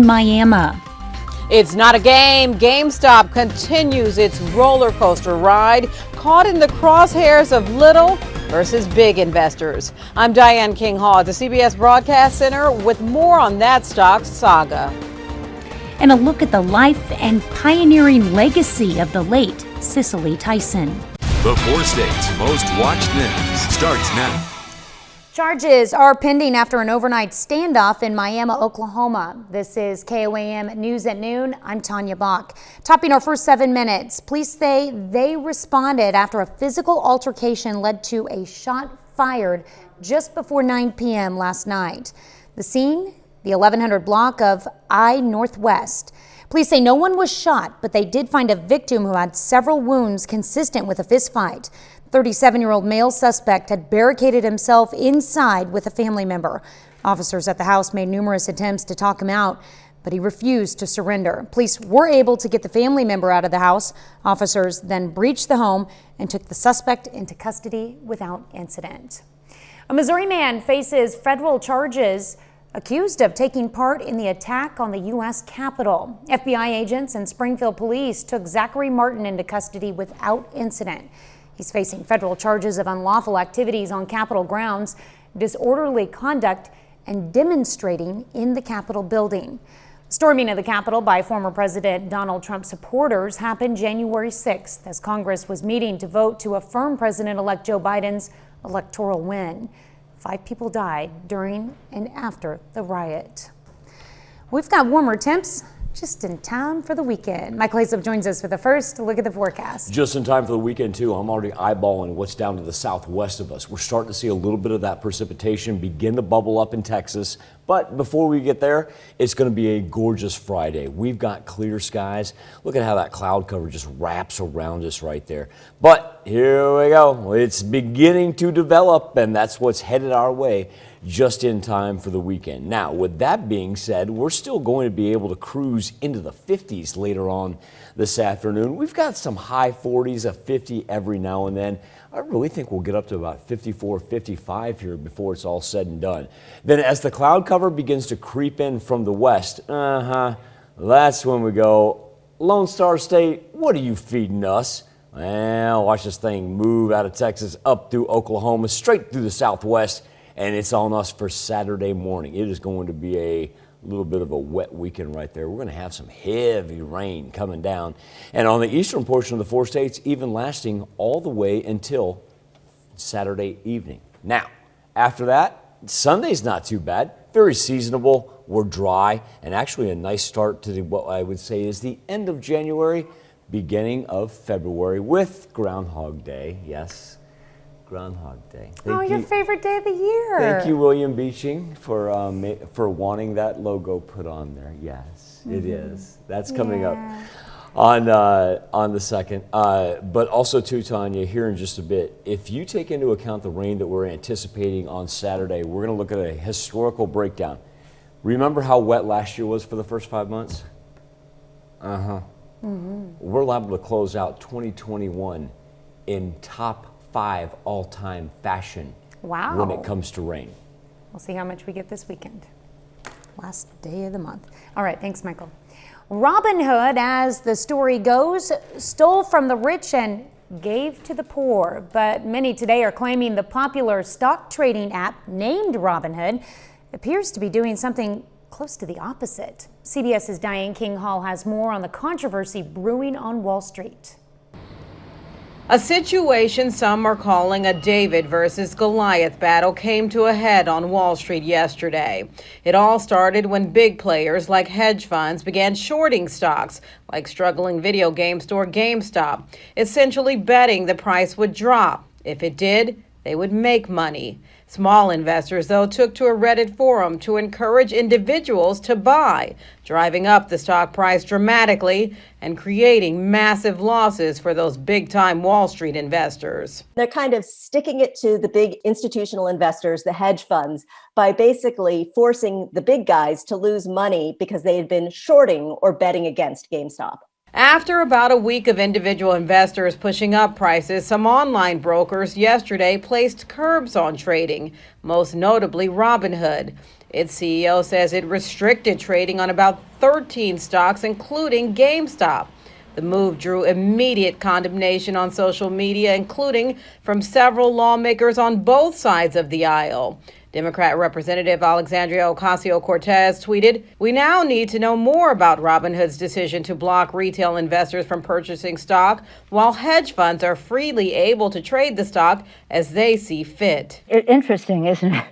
Miami. It's not a game. GameStop continues its roller coaster ride, caught in the crosshairs of little versus big investors. I'm Diane King Hall at the CBS Broadcast Center with more on that stock saga. And a look at the life and pioneering legacy of the late Cicely Tyson. The 4 states' most watched news starts now. Charges are pending after an overnight standoff in Miami, Oklahoma. This is KOAM News at Noon. I'm Tanya Bach. Topping our first 7 minutes, police say they responded after a physical altercation led to a shot fired just before 9 p.m. last night. The scene, the 1100 block of I-Northwest. Police say no one was shot, but they did find a victim who had several wounds consistent with a fistfight. 37-year-old male suspect had barricaded himself inside with a family member. Officers at the house made numerous attempts to talk him out, but he refused to surrender. Police were able to get the family member out of the house. Officers then breached the home and took the suspect into custody without incident. A Missouri man faces federal charges accused of taking part in the attack on the U.S. Capitol. FBI agents and Springfield police took Zachary Martin into custody without incident. He's facing federal charges of unlawful activities on Capitol grounds, disorderly conduct, and demonstrating in the Capitol building. Storming of the Capitol by former President Donald Trump supporters happened January 6th as Congress was meeting to vote to affirm President-elect Joe Biden's electoral win. 5 people died during and after the riot. We've got warmer temps just in time for the weekend. Michael Haslip joins us for the first look at the forecast. Just in time for the weekend, too. I'm already eyeballing what's down to the southwest of us. We're starting to see a little bit of that precipitation begin to bubble up in Texas. But before we get there, it's going to be a gorgeous Friday. We've got clear skies. Look at how that cloud cover just wraps around us right there. But here we go. It's beginning to develop, and that's what's headed our way just in time for the weekend. Now, with that being said, we're still going to be able to cruise into the 50s later on this afternoon. We've got some high 40s, a 50 every now and then. I really think we'll get up to about 54, 55 here before it's all said and done. Then as the cloud cover begins to creep in from the west, that's when we go, Lone Star State, what are you feeding us? Well, watch this thing move out of Texas up through Oklahoma, straight through the southwest, and it's on us for Saturday morning. It is going to be a little bit of a wet weekend right there. We're going to have some heavy rain coming down. And on the eastern portion of the 4 states, even lasting all the way until Saturday evening. Now, after that, Sunday's not too bad. Very seasonable. We're dry, and actually a nice start to what I would say is the end of January, beginning of February with Groundhog Day. Yes. Groundhog Day. Your favorite day of the year. Thank you, William Beeching, for wanting that logo put on there. Yes, it is. That's coming up on the 2nd. But also, too, Tanya, here in just a bit, if you take into account the rain that we're anticipating on Saturday, we're going to look at a historical breakdown. Remember how wet last year was for the first 5 months? We're liable to close out 2021 in top 5 all-time fashion when it comes to rain. We'll see how much we get this weekend. Last day of the month. All right, thanks, Michael. Robin Hood, as the story goes, stole from the rich and gave to the poor. But many today are claiming the popular stock trading app named Robin Hood appears to be doing something close to the opposite. CBS's Diane King Hall has more on the controversy brewing on Wall Street. A situation some are calling a David versus Goliath battle came to a head on Wall Street yesterday. It all started when big players like hedge funds began shorting stocks like struggling video game store GameStop, essentially betting the price would drop. If it did, they would make money. Small investors, though, took to a Reddit forum to encourage individuals to buy, driving up the stock price dramatically and creating massive losses for those big-time Wall Street investors. They're kind of sticking it to the big institutional investors, the hedge funds, by basically forcing the big guys to lose money because they had been shorting or betting against GameStop. After about a week of individual investors pushing up prices, some online brokers yesterday placed curbs on trading, most notably Robinhood. Its CEO says it restricted trading on about 13 stocks, including GameStop. The move drew immediate condemnation on social media, including from several lawmakers on both sides of the aisle. Democrat Representative Alexandria Ocasio-Cortez tweeted, "We now need to know more about Robinhood's decision to block retail investors from purchasing stock, while hedge funds are freely able to trade the stock as they see fit." Interesting, isn't it?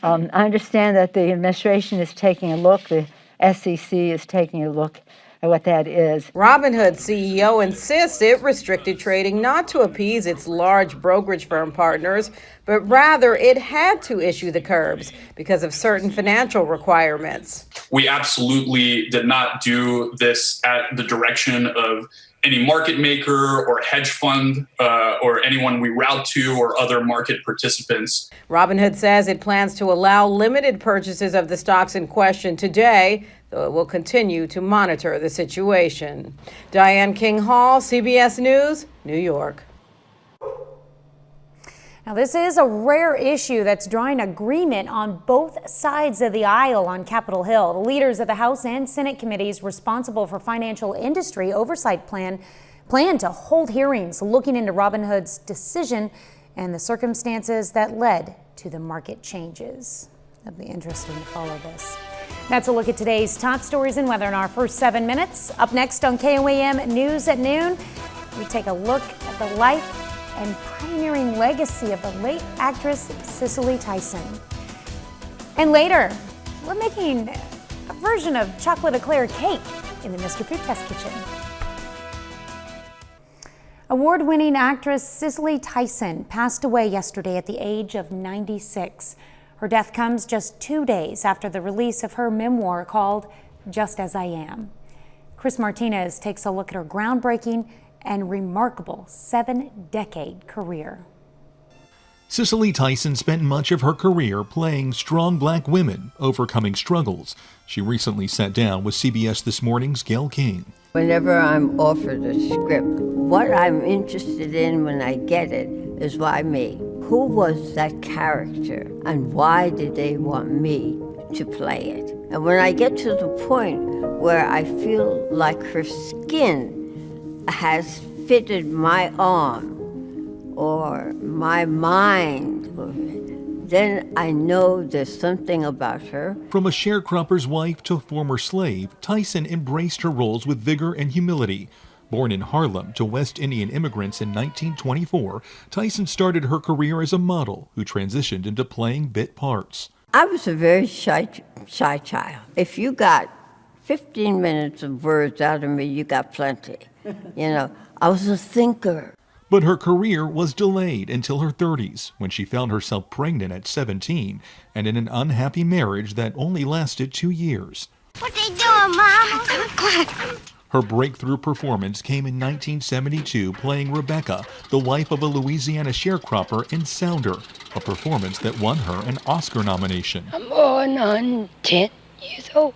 I understand that the administration is taking a look, the SEC is taking a look at what that is. Robinhood CEO insists it restricted trading not to appease its large brokerage firm partners, but rather it had to issue the curbs because of certain financial requirements. We absolutely did not do this at the direction of any market maker or hedge fund or anyone we route to or other market participants. Robinhood says it plans to allow limited purchases of the stocks in question today, though it will continue to monitor the situation. Diane King Hall, CBS News, New York. Now, this is a rare issue that's drawing agreement on both sides of the aisle on Capitol Hill. The leaders of the House and Senate committees responsible for financial industry oversight plan to hold hearings looking into Robinhood's decision and the circumstances that led to the market changes. It'll be interesting to follow this. That's a look at today's top stories and weather in our first 7 minutes. Up next on KOAM News at Noon, we take a look at the life and pioneering legacy of the late actress Cicely Tyson. And later, we're making a version of chocolate eclair cake in the Mr. Food Test Kitchen. Award-winning actress Cicely Tyson passed away yesterday at the age of 96. Her death comes just 2 days after the release of her memoir called Just As I Am. Chris Martinez takes a look at her groundbreaking and remarkable 7-decade career. Cicely Tyson spent much of her career playing strong black women, overcoming struggles. She recently sat down with CBS This Morning's Gayle King. Whenever I'm offered a script, what I'm interested in when I get it is why me? Who was that character and why did they want me to play it? And when I get to the point where I feel like her skin has fitted my arm or my mind, then I know there's something about her. From a sharecropper's wife to former slave, Tyson embraced her roles with vigor and humility. Born in Harlem to West Indian immigrants in 1924, Tyson started her career as a model who transitioned into playing bit parts. I was a very shy child. If you got 15 minutes of words out of me, you got plenty. I was a thinker. But her career was delayed until her 30s, when she found herself pregnant at 17 and in an unhappy marriage that only lasted 2 years. What they doing, Mom? 7 o'clock. Her breakthrough performance came in 1972 playing Rebecca, the wife of a Louisiana sharecropper in Sounder, a performance that won her an Oscar nomination. I'm going on 10 years old.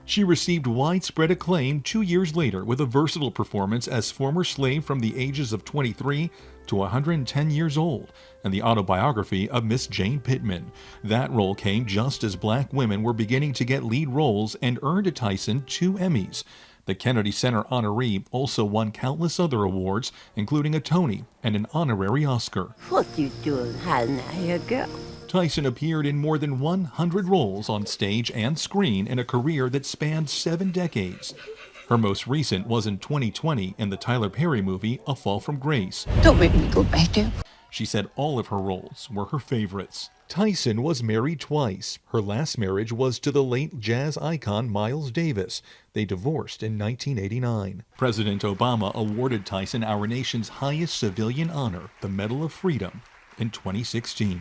She received widespread acclaim 2 years later with a versatile performance as former slave from the ages of 23 to 110 years old, and the autobiography of Miss Jane Pittman. That role came just as black women were beginning to get lead roles and earned Tyson 2 Emmys. The Kennedy Center honoree also won countless other awards, including a Tony and an honorary Oscar. What you doing hiding out here, girl? Tyson appeared in more than 100 roles on stage and screen in a career that spanned 7 decades. Her most recent was in 2020 in the Tyler Perry movie A Fall from Grace. Don't make me go back there. She said all of her roles were her favorites. Tyson was married twice. Her last marriage was to the late jazz icon Miles Davis. They divorced in 1989. President Obama awarded Tyson our nation's highest civilian honor, the Medal of Freedom, in 2016.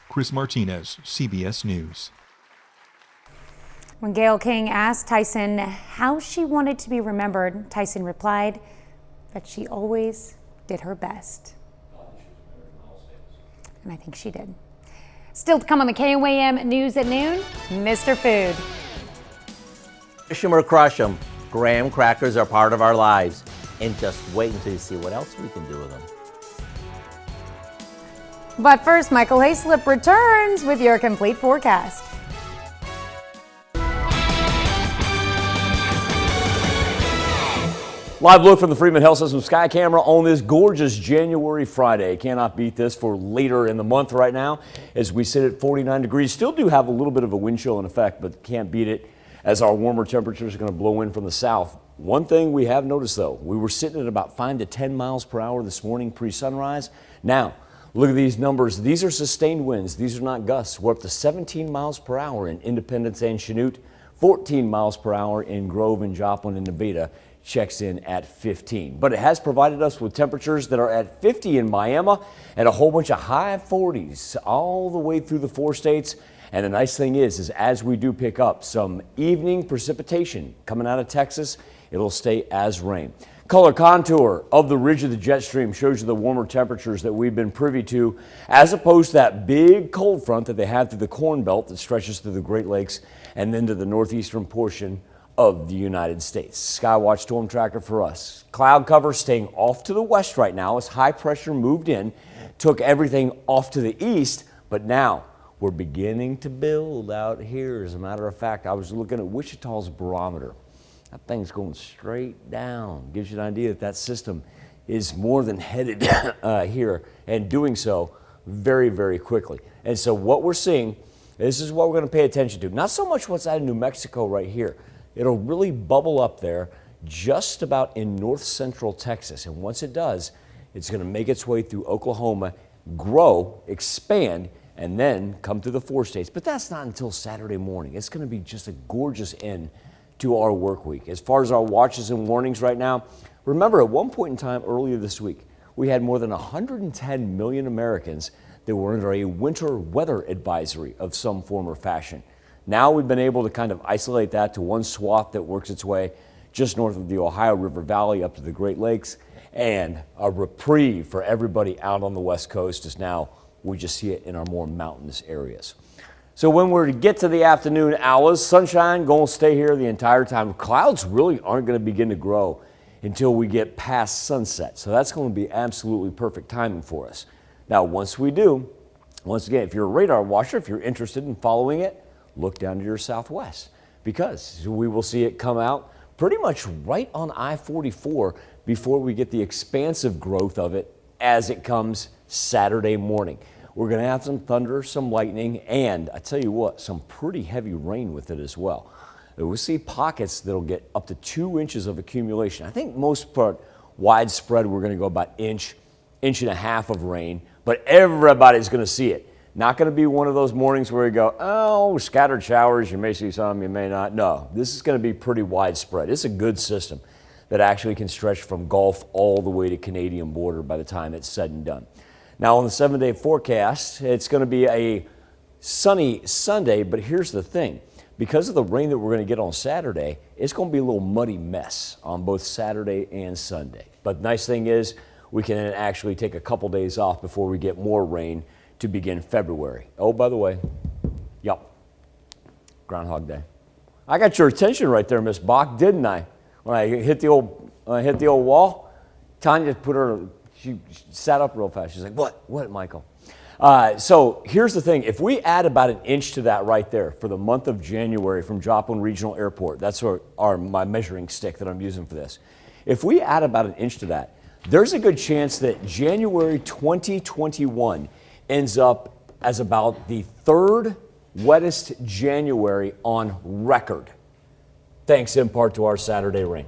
Chris Martinez, CBS News. When Gayle King asked Tyson how she wanted to be remembered, Tyson replied that she always did her best. And I think she did. Still to come on the KOAM News at Noon, Mr. Food. Crush 'em or crush 'em, graham crackers are part of our lives. And just wait until you see what else we can do with them. But first, Michael Hayslip returns with your complete forecast. Live look from the Freeman Health System Sky Camera on this gorgeous January Friday. Cannot beat this for later in the month right now as we sit at 49 degrees. Still do have a little bit of a wind chill in effect, but can't beat it as our warmer temperatures are going to blow in from the south. One thing we have noticed though, we were sitting at about 5 to 10 miles per hour this morning pre-sunrise. Now, look at these numbers. These are sustained winds. These are not gusts. We're up to 17 miles per hour in Independence and Chanute, 14 miles per hour in Grove and Joplin and Nevada. Checks in at 15. But it has provided us with temperatures that are at 50 in Miami and a whole bunch of high 40s all the way through the 4 states. And the nice thing is as we do pick up some evening precipitation coming out of Texas, it'll stay as rain. Color contour of the ridge of the jet stream shows you the warmer temperatures that we've been privy to, as opposed to that big cold front that they have through the Corn Belt that stretches through the Great Lakes and then to the northeastern portion of the United States. Skywatch storm tracker for us. Cloud cover staying off to the west right now as high pressure moved in, took everything off to the east, but now we're beginning to build out here. As a matter of fact, I was looking at Wichita's barometer. That thing's going straight down. Gives you an idea that that system is more than headed here and doing so very, very quickly. And so what we're seeing, this is what we're going to pay attention to. Not so much what's out of New Mexico right here. It'll really bubble up there just about in north central Texas. And once it does, it's going to make its way through Oklahoma, grow, expand, and then come through the 4 states. But that's not until Saturday morning. It's going to be just a gorgeous end to our work week. As far as our watches and warnings right now, remember at one point in time earlier this week, we had more than 110 million Americans that were under a winter weather advisory of some form or fashion. Now we've been able to kind of isolate that to one swath that works its way just north of the Ohio River Valley up to the Great Lakes, and a reprieve for everybody out on the West Coast as now we just see it in our more mountainous areas. So when we're to get to the afternoon hours, sunshine going to stay here the entire time. Clouds really aren't going to begin to grow until we get past sunset. So that's going to be absolutely perfect timing for us. Now, once we do, once again, if you're a radar watcher, if you're interested in following it, look down to your southwest because we will see it come out pretty much right on I-44 before we get the expansive growth of it as it comes Saturday morning. We're going to have some thunder, some lightning, and I tell you what, some pretty heavy rain with it as well. We'll see pockets that'll get up to 2 inches of accumulation. I think most part widespread we're going to go about inch and a half of rain, but everybody's going to see it. Not going to be one of those mornings where you go, oh, scattered showers, you may see some, you may not. No, this is going to be pretty widespread. It's a good system that actually can stretch from Gulf all the way to Canadian border by the time it's said and done. Now on the 7-day forecast, it's going to be a sunny Sunday, but here's the thing. Because of the rain that we're going to get on Saturday, it's going to be a little muddy mess on both Saturday and Sunday. But the nice thing is we can actually take a couple days off before we get more rain to begin February. Oh, by the way, yep, Groundhog Day. I got your attention right there, Miss Bach, didn't I? When I hit the old wall, Tanya she sat up real fast. She's like, what, Michael? So here's the thing. If we add about an inch to that right there for the month of January from Joplin Regional Airport, that's my measuring stick that I'm using for this. If we add about an inch to that, there's a good chance that January 2021 ends up as about the 3rd wettest January on record, thanks in part to our Saturday rain.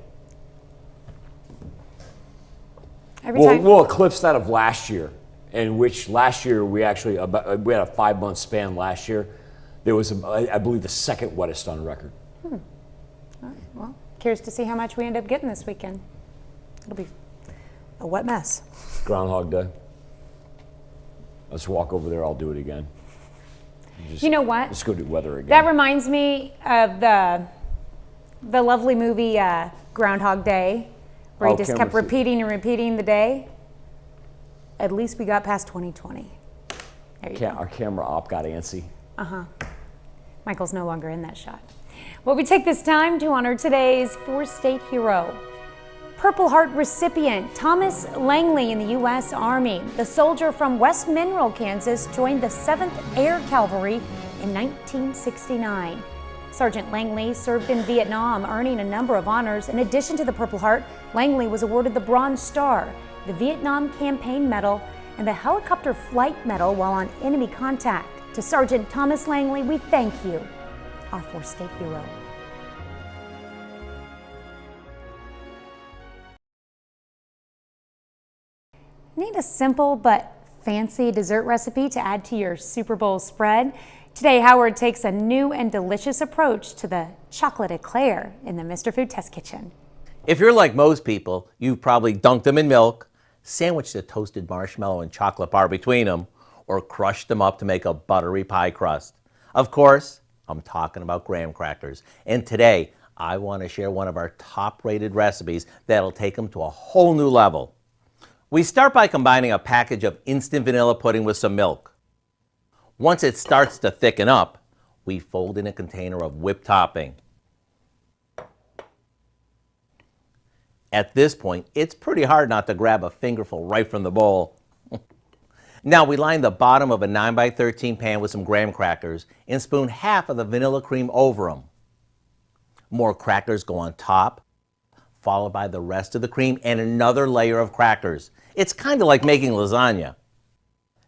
We'll eclipse that of last year, in which last year we had a 5-month span last year. There was, I believe, the 2nd wettest on record. All right, well, curious to see how much we end up getting this weekend. It'll be a wet mess. Groundhog Day. Let's walk over there. I'll do it again. You know what? Let's go do weather again. That reminds me of the lovely movie Groundhog Day, where he just kept repeating and repeating the day. At least we got past 2020. There you go. Our camera op got antsy. Michael's no longer in that shot. Well, we take this time to honor today's 4-state hero. Purple Heart recipient Thomas Langley in the U.S. Army. The soldier from West Mineral, Kansas, joined the 7th Air Cavalry in 1969. Sergeant Langley served in Vietnam, earning a number of honors. In addition to the Purple Heart, Langley was awarded the Bronze Star, the Vietnam Campaign Medal, and the Helicopter Flight Medal while on enemy contact. To Sergeant Thomas Langley, we thank you, our 4th State hero. Need a simple but fancy dessert recipe to add to your Super Bowl spread? Today, Howard takes a new and delicious approach to the chocolate eclair in the Mr. Food Test Kitchen. If you're like most people, you've probably dunked them in milk, sandwiched a toasted marshmallow and chocolate bar between them, or crushed them up to make a buttery pie crust. Of course, I'm talking about graham crackers. And today, I want to share one of our top-rated recipes that'll take them to a whole new level. We start by combining a package of instant vanilla pudding with some milk. Once it starts to thicken up, we fold in a container of whipped topping. At this point, it's pretty hard not to grab a fingerful right from the bowl. Now we line the bottom of a 9x13 pan with some graham crackers and spoon half of the vanilla cream over them. More crackers go on top, followed by the rest of the cream and another layer of crackers. It's kind of like making lasagna.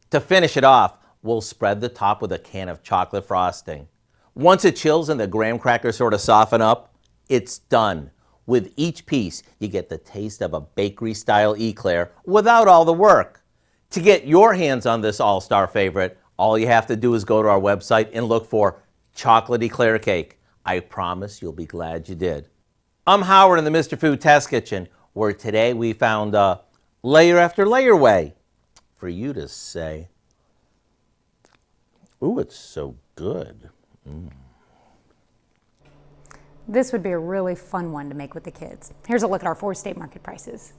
To finish it off, we'll spread the top with a can of chocolate frosting. Once it chills and the graham crackers sort of soften up, it's done. With each piece, you get the taste of a bakery-style eclair without all the work. To get your hands on this all-star favorite, all you have to do is go to our website and look for chocolate eclair cake. I promise you'll be glad you did. I'm Howard in the Mr. Food Test Kitchen, where today we found a layer after layer way for you to say, ooh, it's so good. This would be a really fun one to make with the kids. Here's a look at our 4 state market prices.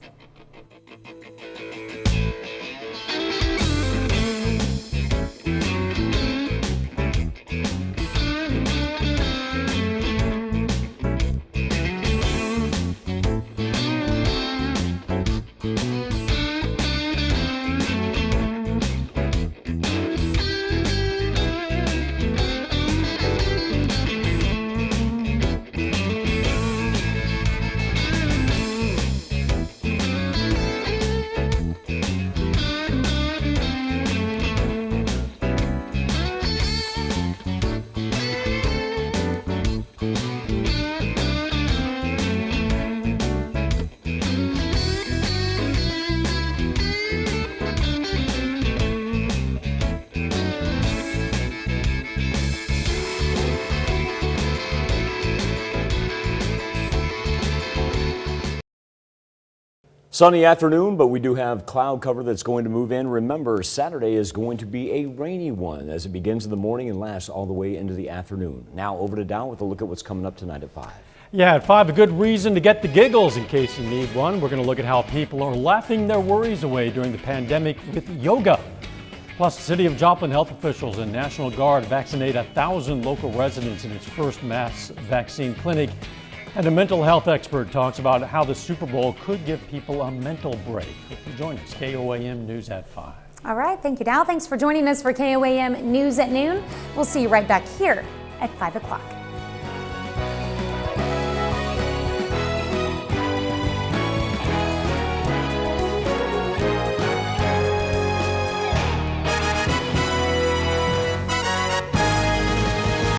Sunny afternoon, but we do have cloud cover that's going to move in. Remember, Saturday is going to be a rainy one as it begins in the morning and lasts all the way into the afternoon. Now over to Dow with a look at what's coming up tonight at 5. Yeah, at 5, a good reason to get the giggles in case you need one. We're going to look at how people are laughing their worries away during the pandemic with yoga. Plus, the City of Joplin health officials and National Guard vaccinate 1,000 local residents in its first mass vaccine clinic. And a mental health expert talks about how the Super Bowl could give people a mental break. Join us, KOAM News at 5. All right, thank you, Dow. Thanks for joining us for KOAM News at Noon. We'll see you right back here at 5 o'clock.